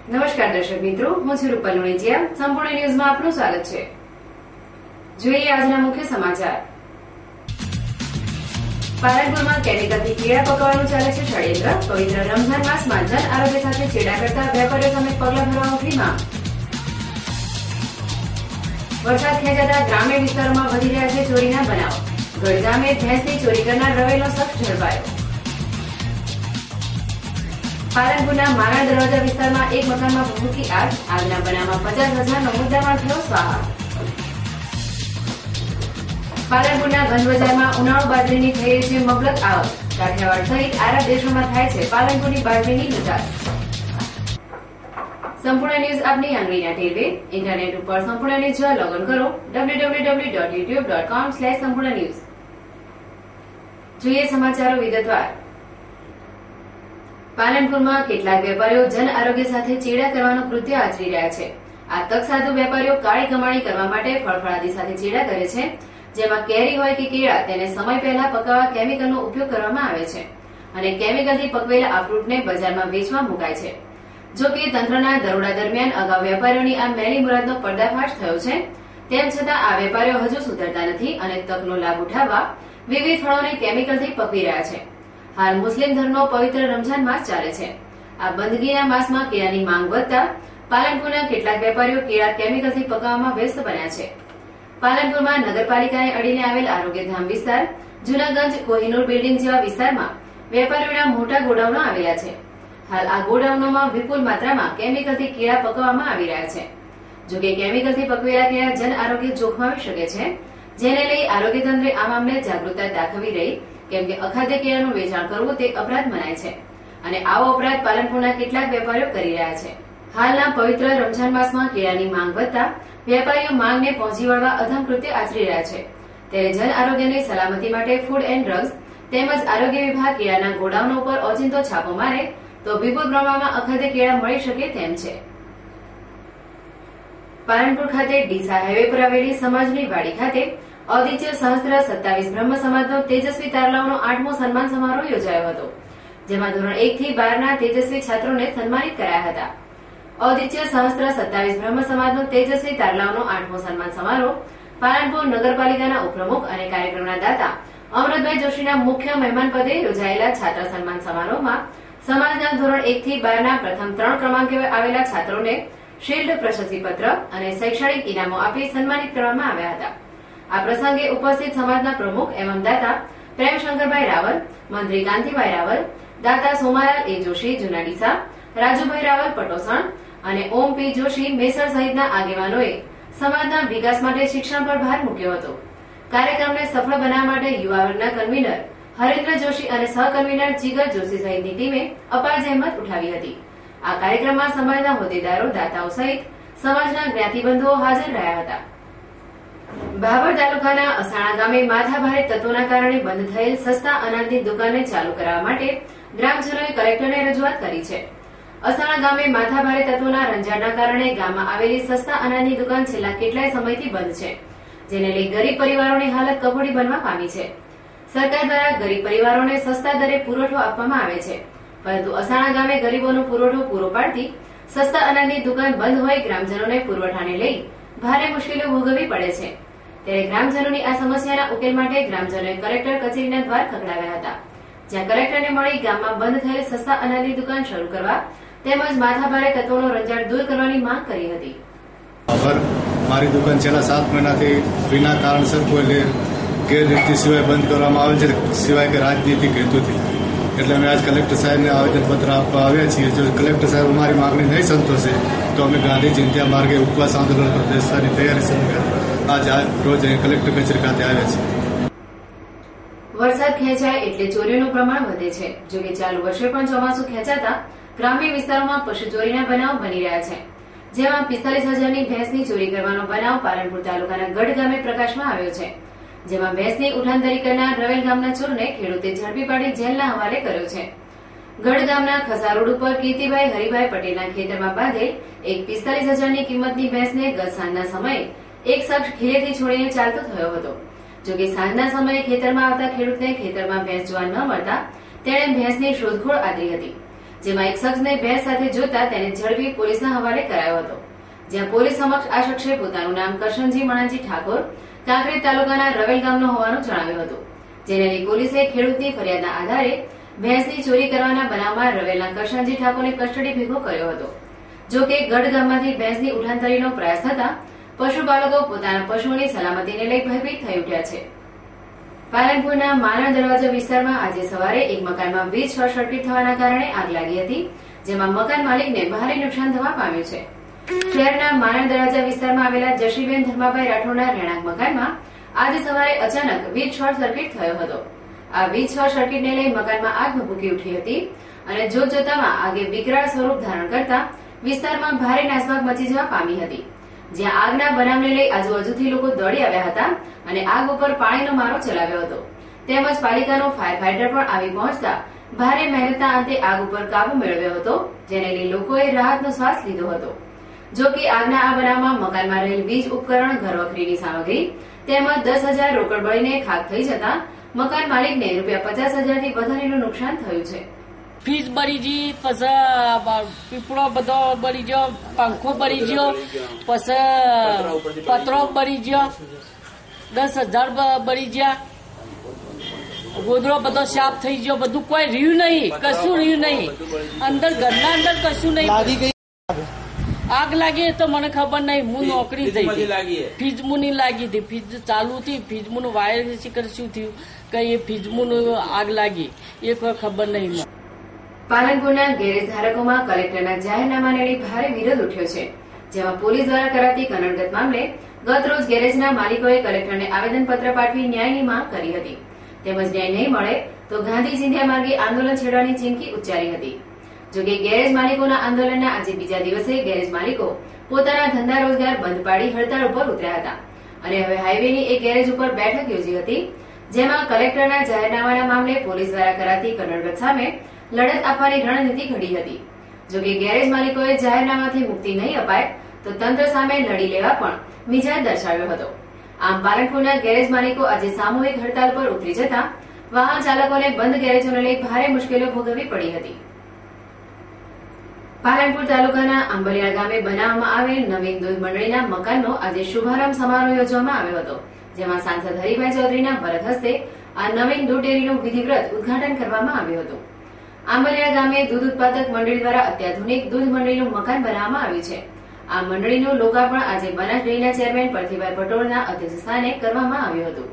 નમસ્કાર દર્શક મિત્રો, હું છું રૂપલ લુણીચિયા. સંપૂર્ણ ન્યૂઝમાં આપનું સ્વાગત છે. જોઈએ આજના મુખ્ય સમાચાર. પાલનપુરમાં કેમિકલથી કેળા પકવવાનું ચાલે છે ષડયંત્ર. પવિત્ર રમઝાન માસમાં જન આરોગ્ય સાથે ચેડા કરતા વેપારીઓ સામે પગલાં ભરવા ઉઠી માંગ. વરસાદ ખેંચાતા ગ્રામ્ય વિસ્તારોમાં વધી રહ્યા છે ચોરીના બનાવો. ગઢ ગામે ભેંસની ચોરી કરનાર રવેલો શખ્સ ઝડપાયો. પાલનપુરના મારણ દરવાજા વિસ્તારમાં એક મકાનમાં ભભૂકી આગ. આગના બનાવમાં 50,000નો મુદ્દામાલ થયો સ્વાહા. પાલનપુરના ગંજ બજારમાં ઉનાળુ બાજરીની થઈ રહી છે મબલક આવક. કાઠિયાવાડ સહિત આરબ દેશોમાં થાય છે પાલનપુરની બાજરીની નિકાસ. સંપૂર્ણ ન્યૂઝ આપની આંગળીના ટેરવે. ઇન્ટરનેટ ઉપર સંપૂર્ણ ન્યૂઝ જોવા લોગ ઇન કરો www.youtube.com/સંપૂર્ણ ન્યૂઝ. જોઈએ સમાચારો વિગતવાર. પાલનપુરમાં કેટલાક વેપારીઓ જન આરોગ્ય સાથે ચેડા કરવાનું કૃત્ય આચરી રહ્યા છે. આ તક સાધુ વેપારીઓ કાળી કમાણી કરવા માટે ફળફળાદી સાથે ચેડા કરે છે. જેમાં કેરી હોય કે કેળા તેને સમય પહેલા પકાવવા કેમિકલનો ઉપયોગ કરવામાં આવે છે અને કેમિકલથી પકવેલા આ ફ્રૂટને બજારમાં વેચવા મુકાય છે. જો કે તંત્રના દરોડા દરમિયાન અગાઉ વેપારીઓની આ મેલી મુરાદનો પર્દાફાશ થયો છે. તેમ છતાં આ વેપારીઓ હજુ સુધરતા નથી અને તકનો લાભ ઉઠાવવા વિવિધ ફળોને કેમિકલથી પકવી રહ્યા છે. હાલ મુસ્લિમ ધર્મનો પવિત્ર રમઝાન માસ ચાલે છે. આ બંદગીના માસમાં કેળાની માંગ વધતા પાલનપુરના કેટલાક વેપારીઓ કેળા કેમિકલથી પકાવવામાં વ્યસ્ત બન્યા છે. પાલનપુરમાં નગરપાલિકાને અડીને આવેલ આરોગ્યધામ વિસ્તાર, જૂનાગંજ, કોહિનૂર બિલ્ડિંગ જેવા વિસ્તારમાં વેપારીઓના મોટા ગોડાઉનો આવેલા છે. હાલ આ ગોડાઉનોમાં વિપુલ માત્રામાં કેમિકલથી કેળા પકવવામાં આવી રહ્યા છે. જોકે કેમિકલથી પકવેલા કેળા જન આરોગ્ય જોખમાવી શકે છે, જેને લઈ આરોગ્ય તંત્રે આ મામલે જાગૃતતા દાખવવી રહી. કેમ કે અખાદ્ય કેળાનું વેચાણ કરવું તે અપરાધ મનાય છે અને આવો અપરાધ પાલનપુરના કેટલાક વેપારીઓ કરી રહ્યા છે. હાલના પવિત્ર રમઝાન માસમાં કેળાની માંગ વધતા વેપારીઓ માંગને પહોંચી વળવા અધમ કૃત્ય આચરી રહ્યા છે. ત્યારે જન આરોગ્યની સલામતી માટે ફૂડ એન્ડ ડ્રગ્સ તેમજ આરોગ્ય વિભાગ કેળાના ગોડાઉનો ઉપર ઓચિંતો છાપો મારે તો વિપુલ પ્રમાણમાં અખાદ્ય કેળા મળી શકે તેમ છે. પાલનપુર ખાતે ડીસા હાઈવે પર આવેલી સમાજની વાડી ખાતે ઔદિત્ય સહસ્ત્ર 27 બ્રહ્મ સમાજનો તેજસ્વી તારલાઓનો 8મો સન્માન સમારોહ યોજાયો હતો. જેમાં ધોરણ 1 થી 12ના તેજસ્વી છાત્રોને સન્માનિત કરાયા હતા. ઔદિત્ય સહસ્ત્ર 27 બ્રહ્મ સમાજનો તેજસ્વી તારલાઓનો 8મો સન્માન સમારોહ પાલનપુર નગરપાલિકાના ઉપપ્રમુખ અને કાર્યક્રમના દાતા અમૃતભાઈ જોશીના મુખ્ય મહેમાન પદે યોજાયેલા છાત્ર સન્માન સમારોહમાં સમાજના ધોરણ 1 થી 12ના પ્રથમ 3 ક્રમાંકે આવેલા છાત્રોને શિલ્ડ, પ્રશસ્તિપત્ર અને શૈક્ષણિક ઇનામો આપી સન્માનિત કરવામાં આવ્યા હતા. આ પ્રસંગે ઉપસ્થિત સમાજના પ્રમુખ એવં દાતા પ્રેમશંકરભાઈ રાવલ, મંત્રી કાંતિભાઈ રાવલ, દાતા સોમાલાલ એ જોશી જૂના ડીસા, રાજુભાઈ રાવલ પટોસણ અને ઓમ પી જોશી મેસર સહિતના આગેવાનોએ સમાજના વિકાસ માટે શિક્ષણ પર ભાર મૂક્યો હતો. કાર્યક્રમને સફળ બનાવવા માટે યુવા વર્ગના કન્વીનર હરેન્દ્ર જોશી અને સહકન્વીનર જીગર જોશી સહિતની ટીમે અપાર જહેમત ઉઠાવી હતી. આ કાર્યક્રમમાં સમાજના હોદ્દેદારો, દાતાઓ સહિત સમાજના જ્ઞાતિબંધુઓ હાજર રહ્યા હતા. ભાભર તાલુકાના અસાણા ગામે માથાભારે તત્વોના કારણે બંધ થયેલ સસ્તા અનાજની દુકાનને ચાલુ કરાવવા માટે ગ્રામજનોએ કલેક્ટરને રજૂઆત કરી છે. અસાણા ગામે માથાભારે તત્વોના રંજાડના કારણે ગામમાં આવેલી સસ્તા અનાજની દુકાન છેલ્લા કેટલાય સમયથી બંધ છે, જેને લઈ ગરીબ પરિવારોની હાલત કફોડી બનવા પામી છે. સરકાર દ્વારા ગરીબ પરિવારોને સસ્તા દરે પુરવઠો આપવામાં આવે છે, પરંતુ અસાણા ગામે ગરીબોનો પુરવઠો પૂરો પાડતી સસ્તા અનાજની દુકાન બંધ હોય ગ્રામજનોને પુરવઠાને લઈ ભારે મુશ્કેલીઓ ભોગવવી પડે છે. ત્યારે ગ્રામજનોની આ સમસ્યાના ઉકેલ માટે ગ્રામજનોએ કલેક્ટર કચેરીના દ્વાર ખખડાવ્યા હતા, જ્યાં કલેક્ટરને મળી ગામમાં બંધ થયેલ સસ્તા અનાજની દુકાન શરૂ કરવા તેમજ માથાભારે તત્વોનો રંજાડ દૂર કરવાની માંગ કરી હતી. મારી દુકાન છેલ્લા 7 મહિનાથી વિના કારણસર કોઈ ગેરરીતિ સિવાય બંધ કરવામાં આવે છે, સિવાય કે રાજનીતિક હેતુથી. એટલે અમે આજ કલેક્ટર સાહેબને આવેદનપત્ર આપવા આવ્યા છીએ. જો કલેક્ટર સાહેબ અમારી માંગણી નહીં સંતોષે તો અમે ગાંધી જયંતિ માર્ગે ઉપવાસ આંદોલન પર બેસવાની તૈયારી શરૂ કરી આજ રોજ અહીં કલેક્ટર કચેરી ખાતે આવ્યા છે. વરસાદ ખેંચાય એટલે ચોરીનું પ્રમાણ વધે છે. જોકે ચાલુ વર્ષે પણ ચોમાસું ખેંચાતા ગ્રામ્ય વિસ્તારોમાં પશુ ચોરીના બનાવ બની રહ્યા છે. જેમાં 45,000ની ભેંસની ચોરી કરવાનો બનાવ પાલનપુર તાલુકાના ગઢ ગામે પ્રકાશમાં આવ્યો છે. જેમાં ભેંસની ઉઠાંતરી કરનાર રવેલ ગામના ચોરને ખેડૂતે ઝડપી પાડી જેલના હવાલે કર્યો છે. ગઢ ગામના ખસા રોડ ઉપર કીર્તિભાઈ હરિભાઈ પટેલના ખેતરમાં બાંધેલ એક 45,000ની કિંમતની ભેંસને ગત સાંજના સમયે એક શખ્સ ખીલેથી છોડીને ચાલતો થયો હતો. જોકે સાંજના સમયે ખેતરમાં આવતા ખેડૂતને ખેતરમાં ભેંસ જોવા ન મળતા તેણે ભેંસની શોધખોળ આદરી હતી, જેમાં એક શખ્સને ભેંસ સાથે જોતા તેને ઝડપી પોલીસના હવાલે કરાયો હતો, જ્યાં પોલીસ સમક્ષ આ શખ્સે પોતાનું નામ કરશનજી મણાજી ઠાકોર કાંકરેજ તાલુકાના રવેલ ગામનો હોવાનું જણાવ્યું હતું, જેને લઈ પોલીસે ખેડૂતની ફરિયાદના આધારે ભેંસની ચોરી કરવાના બનાવમાં રવેલના કરશનજી ઠાકોરને કસ્ટડી ભેગો કર્યો હતો। જો કે ગઢ ગામમાંથી ભેંસની ઉઠાંતરીનો પ્રયાસ થતા પશુપાલકો પોતાના પશુઓની સલામતીને લઈ ભયભીત થઈ ઉઠ્યા છે। પાલનપુરના માનણ દરવાજા વિસ્તારમાં આજે સવારે એક મકાનમાં વીજ શોર્ટ સર્કિટ થવાના કારણે આગ લાગી હતી, જેમાં મકાન માલિકને ભારે નુકસાન થવા પામ્યું છે। શહેરના માનણ દરવાજા વિસ્તારમાં આવેલા જશીબેન ધર્માભાઈ રાઠોડના રહેણાંક મકાનમાં આજે સવારે અચાનક વીજ શોર્ટ સર્કિટ થયો હતો। આ વીજ શોર્ટ સર્કિટને લઈ મકાનમાં આગ ભભૂકી ઉઠી હતી અને જોતજોતામાં આગે વિકરાળ સ્વરૂપ ધારણ કરતા વિસ્તારમાં ભારે નાસભાગ મચી જવા પામી હતી, જ્યાં આગના બનાવને લઈ આજુબાજુથી લોકો દોડી આવ્યા હતા અને આગ ઉપર પાણીનો મારો ચલાવ્યો હતો, તેમજ પાલિકાનો ફાયર ફાઈટર પણ આવી પહોંચતા ભારે મહેનતના અંતે આગ ઉપર કાબુ મેળવ્યો હતો, જેને લઈ લોકોએ રાહતનો શ્વાસ લીધો હતો। જો કે આગના આ બનાવમાં મકાનમાં રહેલ વીજ ઉપકરણ, ઘરવખરીની સામગ્રી તેમજ 10,000 રોકડ બળીને ખાક થઈ જતા મકાન માલિકને ₹50,000 થી વધારેનું નુકસાન થયું છે। ફ્રીજ બળી ગઈ, પછી પીપળો બધો બળી ગયો, પંખો બળી ગયો, પછી પતરો બળી ગયો, 10,000 બળી ગયા, ગોદડો બધો સાફ થઈ ગયો, બધું કોઈ રહ્યું નહીં, કશું રહ્યું નહીં, અંદર ઘરના અંદર કશું નહીં। આગ લાગી તો મને ખબર નહીં, હું નોકરી જઈ ફીજમું ની લાગી હતી, ફીજ ચાલુ હતી, ફીજમું નું વાયર શિખર શું થયું કે એ ફીજમું આગ લાગી એ કોઈ ખબર નહીં। પાલનપુરના ગેરેજ ધારકોમાં કલેક્ટરના જાહેરનામાને લઈ ભારે વિરોધ ઉઠ્યો છે, જેમાં પોલીસ દ્વારા કરાતી કનડગત મામલે ગત રોજ ગેરેજના માલિકોએ કલેક્ટરને આવેદનપત્ર પાઠવી ન્યાયની માંગ કરી હતી, તેમજ ન્યાય નહીં મળે તો ગાંધી ચિંધ્યા માર્ગે આંદોલન છેડવાની ચીમકી ઉચ્ચારી હતી। જોકે ગેરેજ માલિકોના આંદોલનના આજે બીજા દિવસે ગેરેજ માલિકો પોતાના ધંધા રોજગાર બંધ પાડી હડતાળ ઉપર ઉતર્યા હતા અને હવે હાઈવેની એક ગેરેજ ઉપર બેઠક યોજી હતી, જેમાં કલેક્ટરના જાહેરનામાના મામલે પોલીસ દ્વારા કરાતી કનડગત સામે લડત આપવાની રણનીતિ ઘડી હતી। જોકે ગેરેજ માલિકોએ જાહેરનામાથી મુક્તિ નહીં અપાય તો તંત્ર સામે લડી લેવા પણ મિજાજ દર્શાવ્યો હતો। આમ પાલનપુરના ગેરેજ માલિકો આજે સામૂહિક હડતાળ પર ઉતરી જતા વાહન ચાલકોને બંધ ગેરેજોને લઈ ભારે મુશ્કેલીઓ ભોગવવી પડી હતી। પાલનપુર તાલુકાના આંબલિયા ગામે બનાવવામાં આવેલ નવીન દૂધ મંડળીના મકાનનો આજે શુભારંભ સમારોહ યોજવામાં આવ્યો હતો, જેમાં સાંસદ હરિભાઈ ચૌધરીના વરદ હસ્તે આ નવીન દૂધ ડેરીનું વિધિવત ઉદ્ઘાટન કરવામાં આવ્યું હતું। આંબલિયા ગામે દૂધ ઉત્પાદક મંડળી દ્વારા અત્યાધુનિક દૂધ મંડળીનું મકાન બનાવવામાં આવ્યું છે। આ મંડળીનું લોકાર્પણ આજે બનાસ ડેરીના ચેરમેન પરથીભાઈ પટોળના અધ્યક્ષસ્થાને કરવામાં આવ્યું હતું।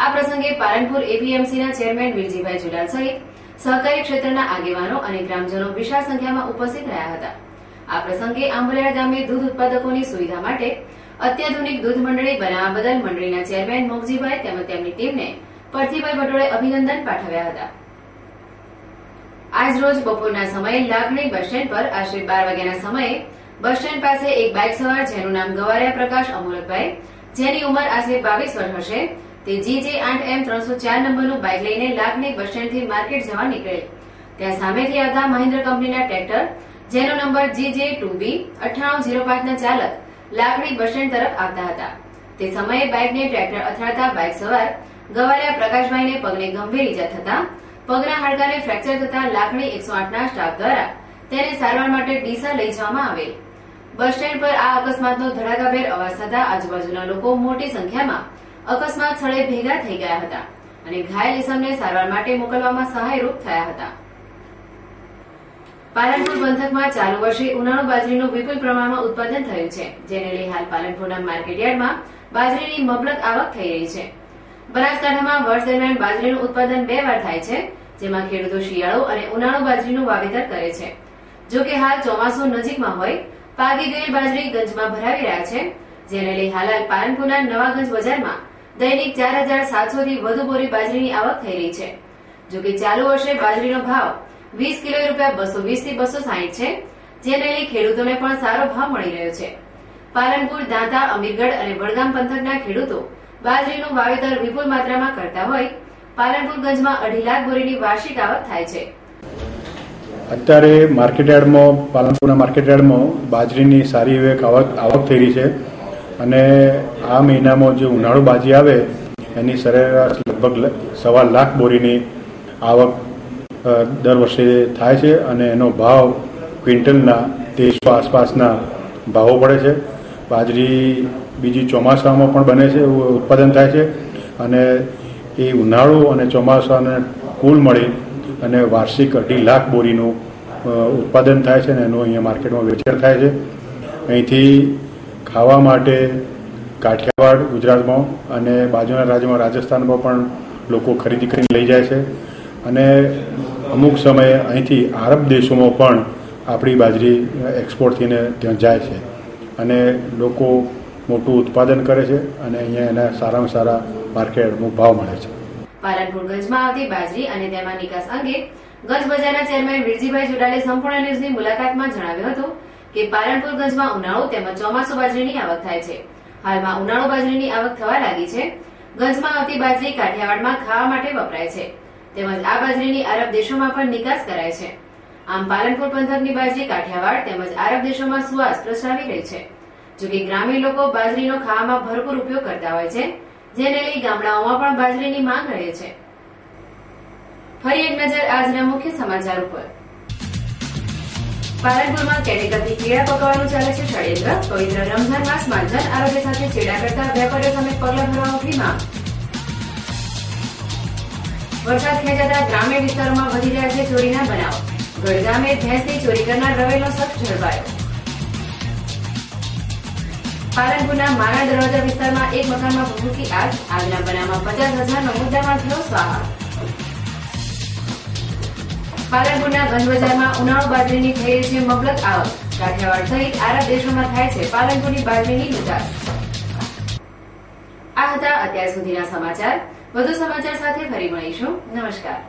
આ પ્રસંગે પાલનપુર એપીએમસીના ચેરમેન વિરજીભાઈ જુલાલ સહિત સહકારી ક્ષેત્રના આગેવાનો અને ગ્રામજનો વિશાળ સંખ્યામાં ઉપસ્થિત રહ્યા હતા। આ પ્રસંગે આંબલિયા ગામે દૂધ ઉત્પાદકોની સુવિધા માટે અત્યાધુનિક દૂધ મંડળી બનાવવા બદલ મંડળીના ચેરમેન મોગજીભાઈ તેમજ તેમની ટીમને પરથીભાઈ પટોળે અભિનંદન પાઠવ્યા હતા। આજ રોજ બપોરના સમયે લાખણી બસ સ્ટેન્ડ પર આશરે 12 વાગ્યાના સમયે બસ સ્ટેન્ડ પાસે એક બાઇક સવાર જેનું નામ ગવારિયા પ્રકાશ અમોલકભાઈ, જેની ઉંમર આશરે 22 વર્ષ હશે, તે GJ8M 304 નંબરનું બાઇક લઈને લાખણી બસ સ્ટેન્ડથી માર્કેટ જવા નીકળેલ। ત્યાં સામેથી આવતા મહિન્દ્રા કંપનીના ટ્રેક્ટર જેનો નંબર GJ2B 9805 ના ચાલક લાખણી બસ સ્ટેન્ડ તરફ આવતા હતા। તે સમયે બાઇકને ટ્રેક્ટર અથડાતા બાઇક સવાર ગવારિયા પ્રકાશભાઈને પગને ગંભીર ઈજા થતા પગના હાડકાને ફ્રેક્ચર થતા લાખણી 108ના સ્ટાફ દ્વારા તેને સારવાર માટે ડીસા લઈ જવામાં આવેલ। બસ સ્ટેન્ડ પર આ અકસ્માતનો ધડાકાભેર અવાજ થતા આજુબાજુના લોકો મોટી સંખ્યામાં અકસ્માત સ્થળે ભેગા થઈ ગયા હતા અને ઘાયલ ઇસમને સારવાર માટે મોકલવામાં સહાયરૂપ થયા હતા। પાલનપુર પંથકમાં ચાલુ વર્ષે ઉનાળુ બાજરીનું વિપુલ પ્રમાણમાં ઉત્પાદન થયું છે, જેને લઈ હાલ પાલનપુરના માર્કેટયાર્ડમાં બાજરીની મબલક આવક થઈ રહી છે। બનાસકાંઠામાં વર્ષ દરમિયાન બાજરીનું ઉત્પાદન 2 વાર થાય છે, જેમાં ખેડૂતો શિયાળુ અને ઉનાળુ બાજરીનું વાવેતર કરે છે। જો કે હાલ ચોમાસું નજીકમાં હોય પાકી ગયેલ બાજરી ગંજમાં ભરાવી રહ્યા છે, જેને લઈ હાલ પાલનપુરના નવાગંજ બજારમાં દૈનિક 4,700 થી વધુ બોરી બાજરીની આવક થઈ રહી છે। જો કે ચાલુ વર્ષે બાજરીનો ભાવ 20 કિલો ₹220 થી 260 છે, જેને લઈ ખેડૂતોને પણ સારો ભાવ મળી રહ્યો છે। પાલનપુર, દાંતા, અમીરગઢ અને વડગામ પંથકના ખેડૂતો બાજરીનું વાવેતર વિપુલ માત્રામાં કરતા હોય પાલનપુર ગંજમાં 2.5 લાખ બોરીની વાર્ષિક આવક થાય છે। અત્યારે માર્કેટયાર્ડમાં પાલનપુરના માર્કેટયાર્ડમાં બાજરીની સારી એવી આવક થઈ રહી છે અને આ મહિનામાં જે ઉનાળુ બાજી આવે એની સરેરાશ લગભગ 1.25 લાખ બોરીની આવક દર વર્ષે થાય છે અને એનો ભાવ ક્વિન્ટલના 1300 આસપાસના ભાવો પડે છે. બાજરી બીજી ચોમાસામાં પણ બને છે, એવું ઉત્પાદન થાય છે અને એ ઉનાળો અને ચોમાસાને કુલ મળી અને વાર્ષિક 2.5 લાખ બોરીનું ઉત્પાદન થાય છે અને એનું અહીંયા માર્કેટમાં વેચાણ થાય છે. અહીંથી ખાવા માટે કાઠિયાવાડ ગુજરાતમાં અને બાજુના રાજ્યમાં રાજસ્થાનમાં પણ લોકો ખરીદી કરીને લઈ જાય છે અને અમુક સમયે અહીંથી આરબ દેશોમાં પણ આપણી બાજરી એક્સપોર્ટ થઈને ત્યાં જાય છે અને લોકો મોટું ઉત્પાદન કરે છે અને અહીંયા એના સારામાં સારા માર્કેટમાં ભાવ મળે છે. પાલનપુર ગંજમાં આવતી બાજરી અને તેમાં નિકાસ અંગે ગંજ બજારના ચેરમેન વીરજીભાઈ જોડાલે સંપૂર્ણ ન્યૂઝની મુલાકાતમાં જણાવ્યું હતું કે પાલનપુર ગંજમાં ઉનાળુ તેમજ ચોમાસુ બાજરીની આવક થાય છે. હાલમાં ઉનાળુ બાજરીની આવક થવા લાગી છે. ગંજમાં આવતી બાજરી કાઠિયાવાડમાં ખાવા માટે વપરાય છે તેમજ આ બાજરીની આરબ દેશોમાં પણ નિકાસ કરાય છે. આમ પાલનપુર પંથકની બાજરી કાઠિયાવાડ તેમજ આરબ દેશોમાં સુવાસ પ્રસરાવી રહી છે. જોકે ગ્રામીણ લોકો બાજરીનો ખાવામાં ભરપૂર ઉપયોગ કરતા હોય છે, જેને લઈ ગામડાઓમાં પણ બાજરીની માંગ રહે છે. ફરી એક નજર આજના મુખ્ય સમાચાર ઉપર. પાલનપુરમાં કેમિકલથી કીડા પકવવાનું ચાલે છે ષડયંત્ર. પવિત્ર રમઝાન માસમાં જન આરોગ્ય સાથે ચેડા કરતા વેપારીઓ સામે પગલાં ભરવા ઉઠી માંગ. વરસાદ ખેંચાતા ગ્રામ્ય વિસ્તારોમાં વધી રહ્યા છે ચોરીના બનાવો. ગઢ ગામે ભેંસની ચોરી કરનાર રવેલનો શખ્સ ઝડપાયો. પાલનપુરના માના દરવાજા વિસ્તારમાં એક મકાનમાં ભભૂકી આગ. આગના બનાવમાં 50,000નો મુદ્દામાલ થયો સ્વાહા. પાલનપુરના ગંજ બજારમાં ઉનાળુ બાજરીની થઈ રહી છે મબલક આવક. કાઠિયાવાડ સહિત આરબ દેશોમાં થાય છે પાલનપુરની બાજરીની નિકાસ. આ હતા અત્યાર સુધીના સમાચાર. વધુ સમાચાર સાથે ફરી મળીશું. નમસ્કાર.